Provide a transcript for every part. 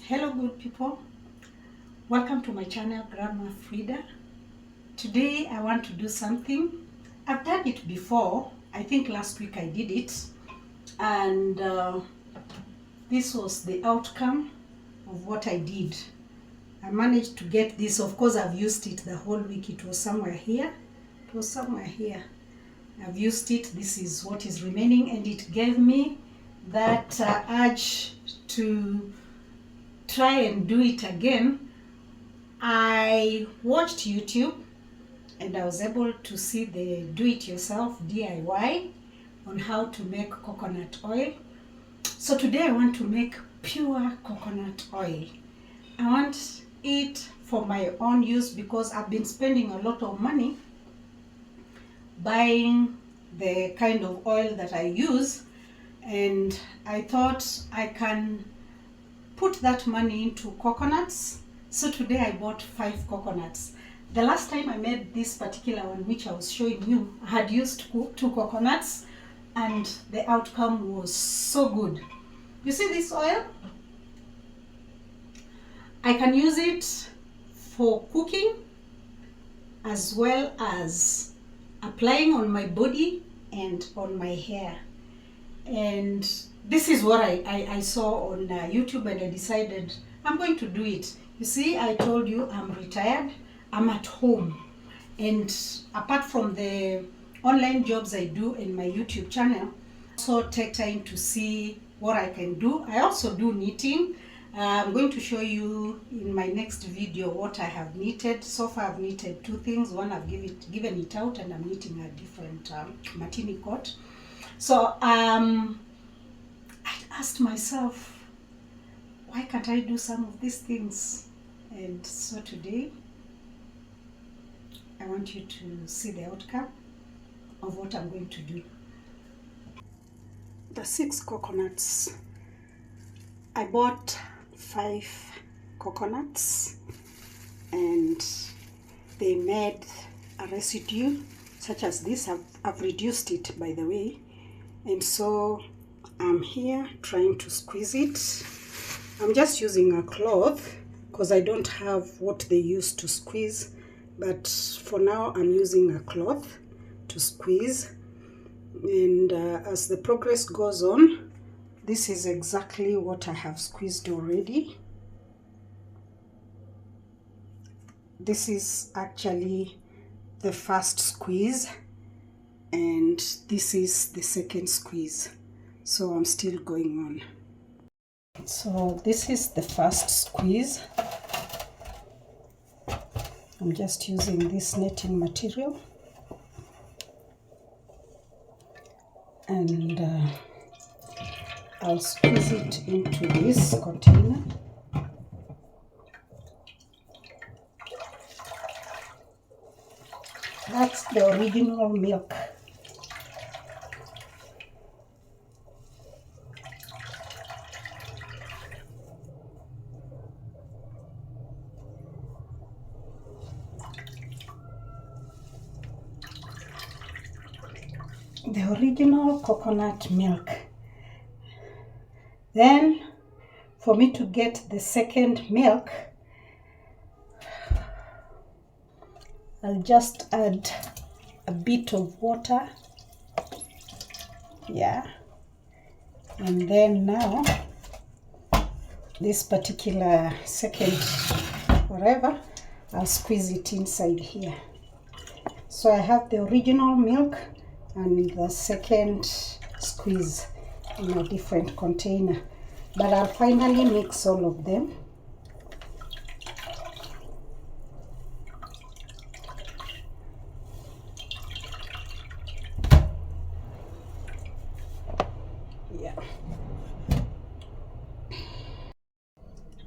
Hello good people, welcome to my channel Grandma Frida. Today I want to do something. I've done it before. I think last week I did it, and this was the outcome of what I did. I managed to get this. Of course I've used it the whole week. It was somewhere here. I've used it. This is what is remaining, and it gave me that urge to try and do it again. I watched YouTube and I was able to see the do-it-yourself DIY on how to make coconut oil. So today I want to make pure coconut oil. I want it for my own use because I've been spending a lot of money buying the kind of oil that I use, and I thought I can put that money into coconuts. So today I bought 5 coconuts. The last time I made this particular one, which I was showing you, I had used 2 coconuts and the outcome was so good. You see this oil? I can use it for cooking as well as applying on my body and on my hair. And this is what I saw on YouTube, and I decided I'm going to do it. You see, I told you I'm retired, I'm at home, and apart from the online jobs I do in my YouTube channel, so take time to see what I can do. I also do knitting. I'm going to show you in my next video what I have knitted. So far I've knitted 2 things. One I've given it out, and I'm knitting a different martini coat. So I asked myself, why can't I do some of these things? And so today I want you to see the outcome of what I'm going to do. The 6 coconuts. I bought 5 coconuts, and they made a residue such as this. I've reduced it, by the way, and so I'm here trying to squeeze it. I'm just using a cloth because I don't have what they use to squeeze, but for now I'm using a cloth to squeeze. And as the progress goes on, this is exactly what I have squeezed already. This is actually the first squeeze, and this is the second squeeze. So I'm still going on. So this is the first squeeze. I'm just using this netting material, and I'll squeeze it into this container. That's the original milk. The original coconut milk. Then for me to get the second milk, I'll just add a bit of water. Yeah. And then now this particular second whatever, I'll squeeze it inside here. So I have the original milk and the second squeeze in a different container, but I'll finally mix all of them. Yeah.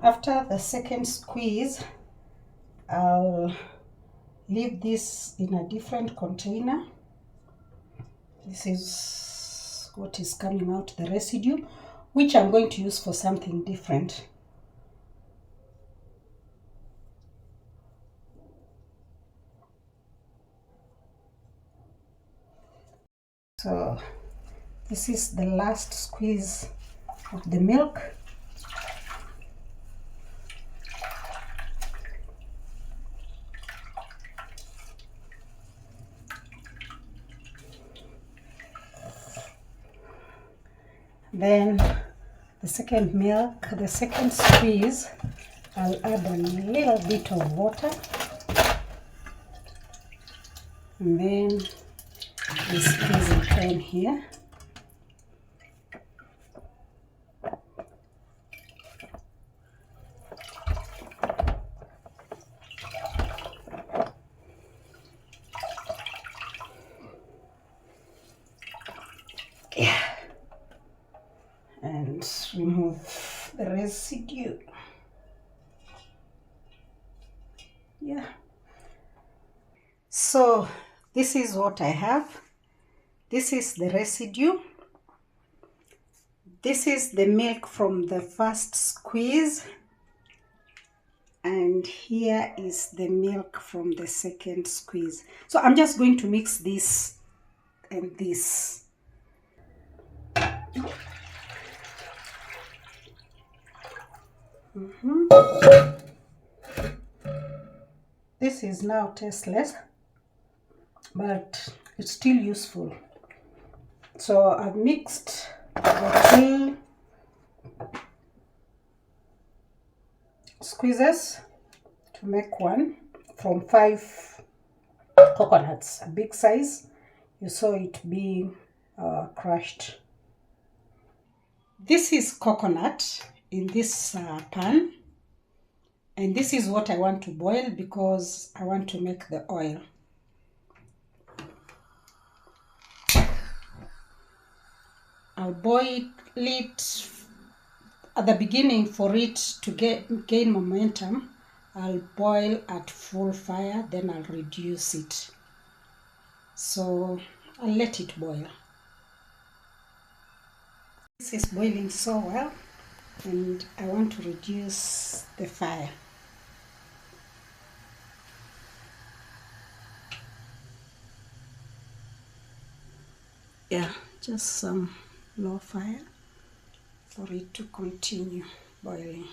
After the second squeeze, I'll leave this in a different container. This is what is coming out, the residue, which I'm going to use for something different. So this is the last squeeze of the milk. Then the second milk, the second squeeze, I'll add a little bit of water, and then the squeeze again here. Yeah. And remove the residue. Yeah. So this is what I have. This is the residue. This is the milk from the first squeeze. And here is the milk from the second squeeze. So I'm just going to mix this and this. This is now tasteless, but it's still useful. So I've mixed the two squeezes to make one from 5 coconuts, a big size. You saw it being crushed. This is coconut in this pan, and this is what I want to boil because I want to make the oil. I'll boil it at the beginning for it to gain momentum. I'll boil at full fire, then I'll reduce it. So I'll let it boil. This is boiling so well, and I want to reduce the fire. Yeah, just some low fire for it to continue boiling.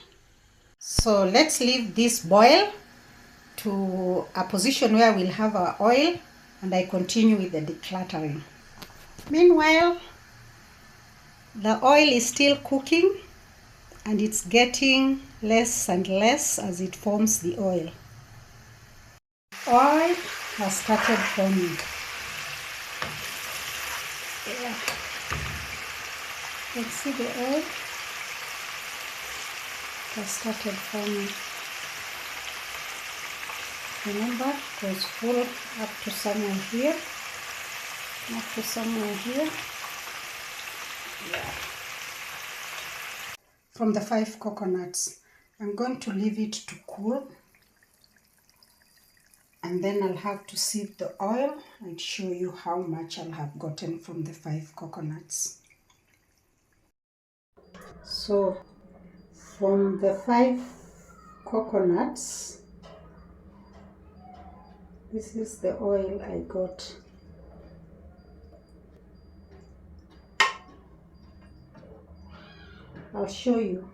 So let's leave this boil to a position where we'll have our oil, and I continue with the decluttering. Meanwhile, the oil is still cooking, and it's getting less and less as it forms the oil. Oil has started forming. Yeah. Let's see the oil has started forming. Remember, it was full up to somewhere here. Up to somewhere here. Yeah. From the 5 coconuts, I'm going to leave it to cool, and then I'll have to sieve the oil and show you how much I'll have gotten from the 5 coconuts. So from the 5 coconuts, this is the oil I got. I'll show you.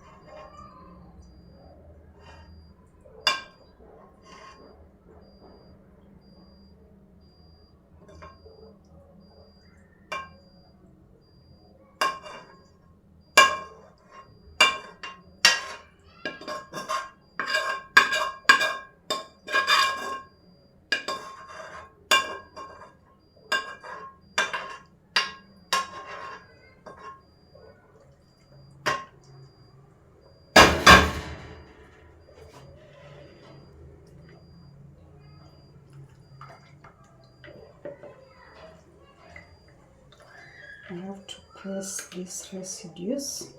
I have to press these residues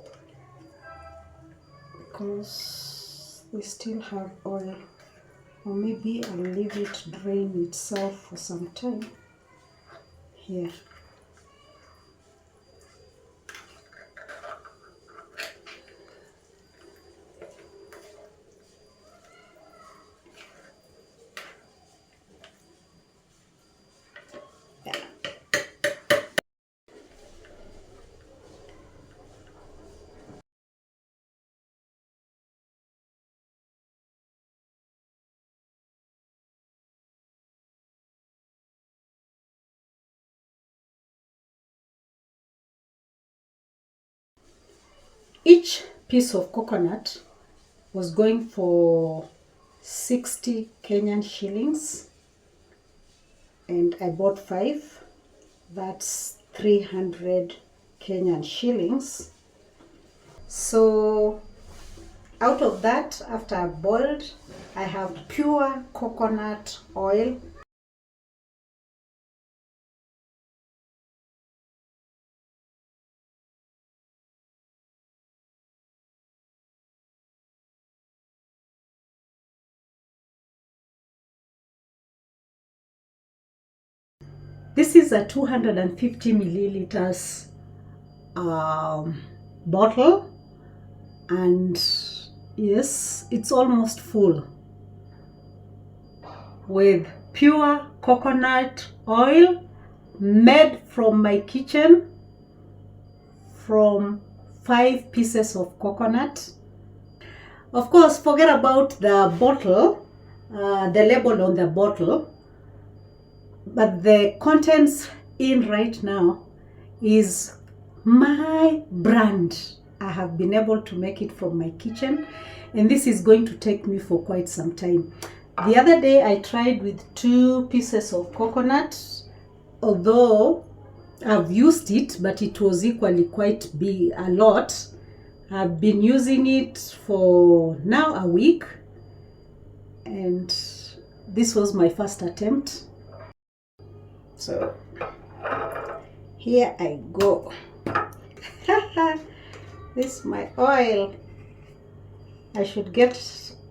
because we still have oil, or maybe I'll leave it drain itself for some time. Here. Each piece of coconut was going for 60 Kenyan shillings, and I bought 5. That's 300 Kenyan shillings. So out of that, after I've boiled, I have pure coconut oil. This is a 250 milliliters bottle, and yes, it's almost full with pure coconut oil made from my kitchen, from 5 pieces of coconut. Of course, forget about the bottle, the label on the bottle, but the contents in right now is my brand. I have been able to make it from my kitchen, and this is going to take me for quite some time. The other day I tried with 2 pieces of coconut, although I've used it, but it was equally quite big, a lot. I've been using it for now a week, and this was my first attempt. So here I go. This is my oil. I should get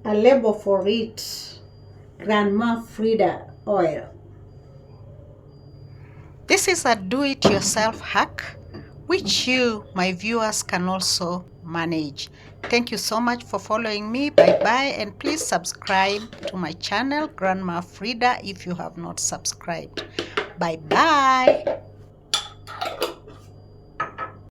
a label for it. Grandma Frida oil. This is a do-it-yourself hack, which you, my viewers, can also manage. Thank you so much for following me. Bye-bye, and please subscribe to my channel, Grandma Frida, if you have not subscribed. Bye-bye.